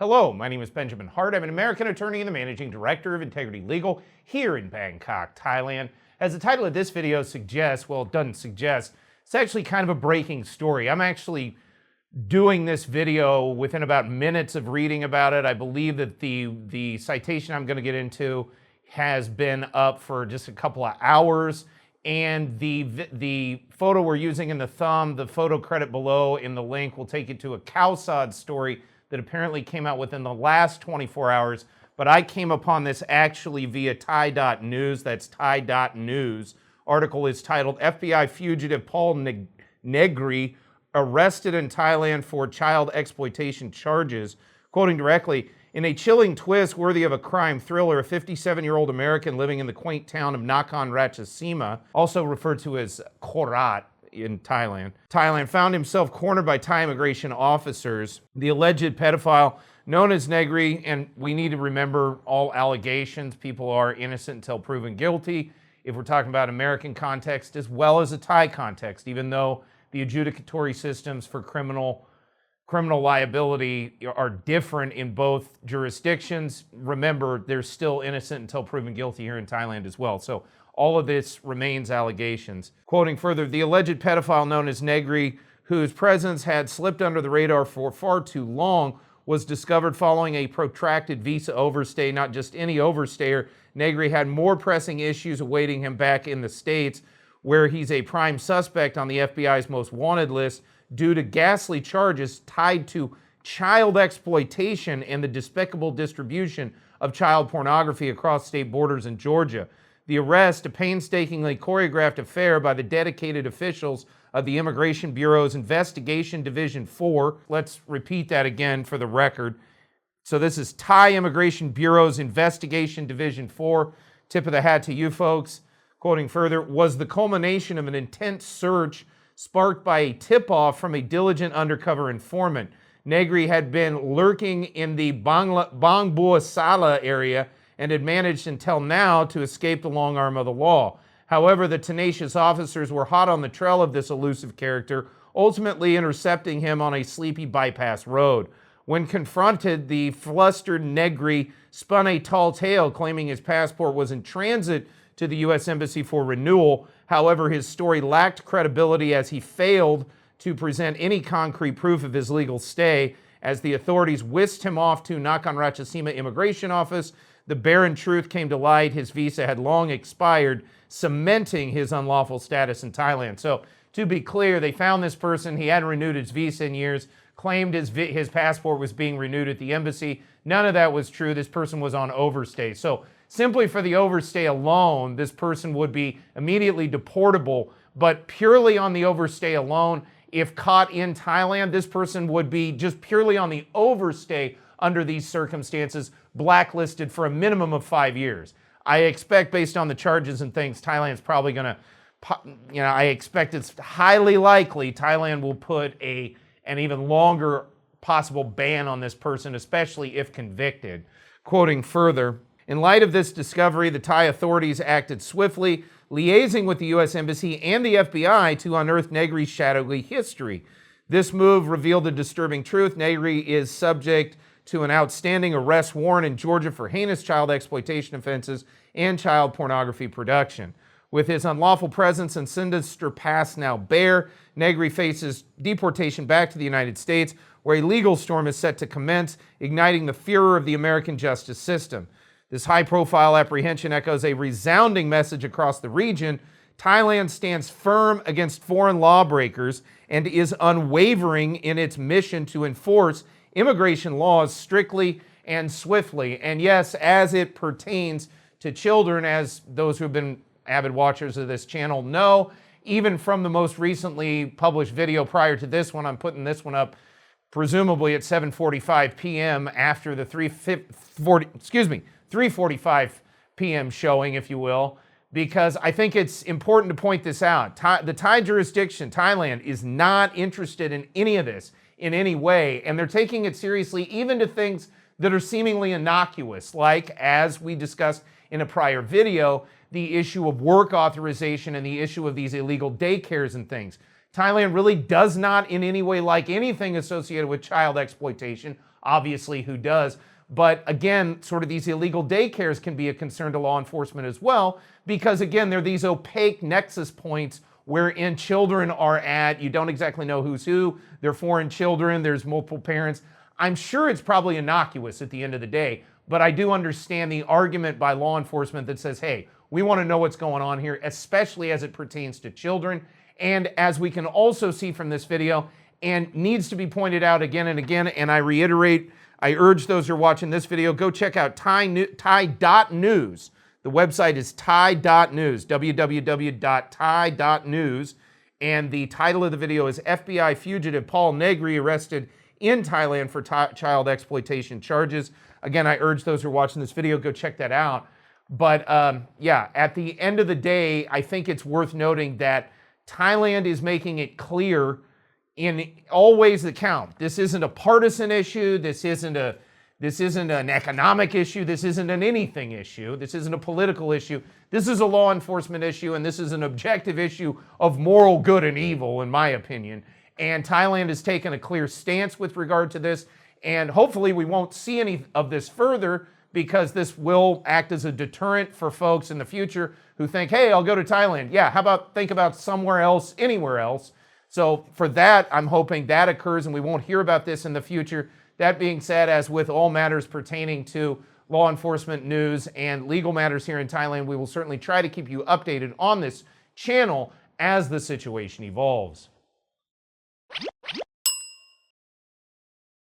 Hello, my name is Benjamin Hart. I'm an American attorney and the managing director of Integrity Legal here in Bangkok, Thailand. As the title of this video suggests, well, it doesn't suggest, it's actually kind of a breaking story. I'm actually doing this video within about minutes of reading about it. I believe that the citation I'm going to get into has been up for just a couple of hours, and the photo we're using in the thumb, the photo credit below in the link, will take you to a Khao story that apparently came out within the last 24 hours, but I came upon this actually via Thai.news. That's Thai.news. Article is titled, FBI Fugitive Paul Negri Arrested in Thailand for Child Exploitation Charges. Quoting directly, in a chilling twist worthy of a crime thriller, a 57-year-old American living in the quaint town of Nakhon Ratchasima, also referred to as Korat, in Thailand, found himself cornered by Thai immigration officers. The alleged pedophile, known as Negri, and we need to remember all allegations, people are innocent until proven guilty, if we're talking about American context as well as a Thai context, even though the adjudicatory systems for criminal liability are different in both jurisdictions. Remember, they're still innocent until proven guilty here in Thailand as well. So all of this remains allegations. Quoting further, the alleged pedophile known as Negri, whose presence had slipped under the radar for far too long, was discovered following a protracted visa overstay. Not just any overstayer, Negri had more pressing issues awaiting him back in the States, where he's a prime suspect on the FBI's most wanted list due to ghastly charges tied to child exploitation and the despicable distribution of child pornography across state borders in Georgia. The arrest, a painstakingly choreographed affair by the dedicated officials of the Immigration Bureau's Investigation Division 4. Let's repeat that again for the record. So this is Thai Immigration Bureau's Investigation Division 4. Tip of the hat to you folks. Quoting further, was the culmination of an intense search sparked by a tip-off from a diligent undercover informant. Negri had been lurking in the Bangbua Sala area and had managed until now to escape the long arm of the law. However, the tenacious officers were hot on the trail of this elusive character, ultimately intercepting him on a sleepy bypass road. When confronted, the flustered Negri spun a tall tale, claiming his passport was in transit to the U.S. Embassy for renewal. However, his story lacked credibility as he failed to present any concrete proof of his legal stay. As the authorities whisked him off to Nakhon Ratchasima Immigration Office, the barren truth came to light. His visa had long expired, cementing his unlawful status in Thailand. So, to be clear, they found this person. He hadn't renewed his visa in years, claimed his passport was being renewed at the embassy. None of that was true. This person was on overstay. So, simply for the overstay alone, this person would be immediately deportable. But purely on the overstay alone, if caught in Thailand, this person would be just purely on the overstay under these circumstances, blacklisted for a minimum of 5 years. I expect, based on the charges and things, Thailand's probably going to, I expect it's highly likely Thailand will put an even longer possible ban on this person, especially if convicted. Quoting further, in light of this discovery, the Thai authorities acted swiftly, liaising with the U.S. Embassy and the FBI to unearth Negri's shadowy history. This move revealed a disturbing truth. Negri is subject to an outstanding arrest warrant in Georgia for heinous child exploitation offenses and child pornography production. With his unlawful presence and sinister past now bare, Negri faces deportation back to the United States, where a legal storm is set to commence, igniting the furor of the American justice system. This high-profile apprehension echoes a resounding message across the region. Thailand stands firm against foreign lawbreakers and is unwavering in its mission to enforce immigration laws strictly and swiftly. And yes, as it pertains to children, as those who have been avid watchers of this channel know, even from the most recently published video prior to this one, I'm putting this one up presumably at 7:45 p.m. after the 3:45 p.m. showing, if you will, because I think it's important to point this out. The Thai jurisdiction, Thailand, is not interested in any of this in any way, and they're taking it seriously even to things that are seemingly innocuous, like, as we discussed in a prior video, the issue of work authorization and the issue of these illegal daycares and things. Thailand really does not in any way like anything associated with child exploitation, obviously, who does. But again, sort of these illegal daycares can be a concern to law enforcement as well, because again, they're these opaque nexus points wherein children are at. You don't exactly know who's who. They're foreign children. There's multiple parents. I'm sure it's probably innocuous at the end of the day, but I do understand the argument by law enforcement that says, hey, we want to know what's going on here, especially as it pertains to children. And as we can also see from this video, and needs to be pointed out again and again, and I reiterate, I urge those who are watching this video, go check out Thai.news. The website is Thai.news, www.thai.news. And the title of the video is FBI fugitive Paul Negri arrested in Thailand for child exploitation charges. Again, I urge those who are watching this video, go check that out. But yeah, at the end of the day, I think it's worth noting that Thailand is making it clear in all ways that count. This isn't a partisan issue. This isn't an economic issue. This isn't an anything issue. This isn't a political issue. This is a law enforcement issue, and this is an objective issue of moral good and evil, in my opinion. And Thailand has taken a clear stance with regard to this, and hopefully we won't see any of this further, because this will act as a deterrent for folks in the future who think, hey, I'll go to Thailand. Yeah, how about think about somewhere else, anywhere else? So for that, I'm hoping that occurs and we won't hear about this in the future. That being said, as with all matters pertaining to law enforcement news and legal matters here in Thailand, we will certainly try to keep you updated on this channel as the situation evolves.